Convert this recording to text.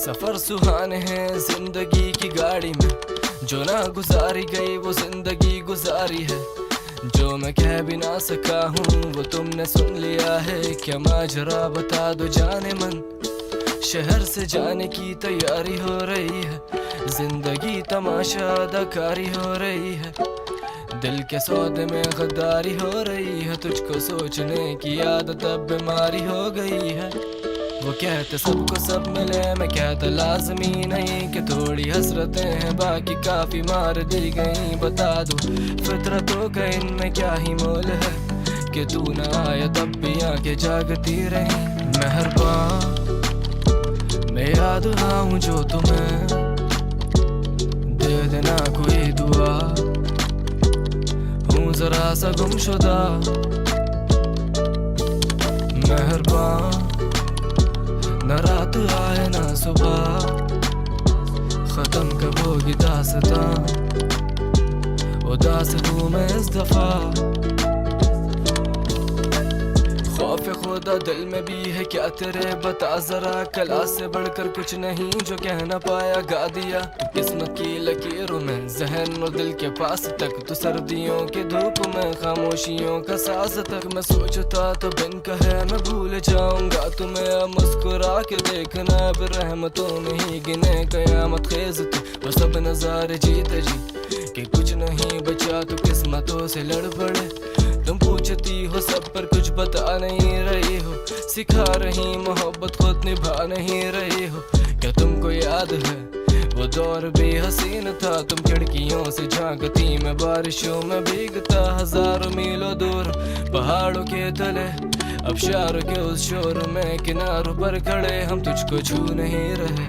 सफर सुहाने हैं जिंदगी की गाड़ी में, जो ना गुजारी गई वो जिंदगी गुजारी है। जो मैं कह भी ना सका हूँ वो तुमने सुन लिया है। क्या माजरा बता दो जाने मन, शहर से जाने की तैयारी हो रही है। जिंदगी तमाशा अदाकारी हो रही है, दिल के सौदे में गद्दारी हो रही है। तुझको सोचने की आदत अब बीमारी हो गई है। वो कहते सबको सब मिले, मैं कहता लाजमी नहीं कि थोड़ी हसरतें हैं बाकी काफी मार दी गई। बता दो फितरतों का इनमें क्या ही मोल है कि तू ना आया तब भी आंखें जागती रही। मेहरबान मैं याद आऊं जो तुम्हें, दे देना कोई दुआ, हूँ जरा सा गुमशुदा। मेहरबान न रात आए ना सुबह, खत्म कब होगी दास्तां, उदास हूँ मैं इस दफा। खौफ खुदा दिल में भी है क्या तेरे, बता जरा कला से बढ़कर कुछ नहीं जो कह ना पाया गा दिया। तू किस्मत की लकीरों में जहन और दिल के पास तक, तू सर्दियों के धूप में खामोशियों का साज तक। मैं सोचता तो बिन कहे मैं भूल जाऊंगा तुम्हें, अब मुस्कुरा के देखना अब रहमतों में ही गिने कयामत खेज थे वो सब नजारे जीते जी कि कुछ नहीं बचा तो किस्मतों से लड़ पड़े। तुम पूछती हो सब पर कुछ बता नहीं रही हो, सिखा रही मोहब्बत खुद निभा नहीं रही हो। क्या तुमको याद है वो दौर भी हसीन था, तुम खिड़कियों से झांकती मैं बारिशों में भीगता। हजारों मीलों दूर पहाड़ों के तले अब शार के उस शोर में किनारों पर खड़े हम तुझको छू नहीं रहे।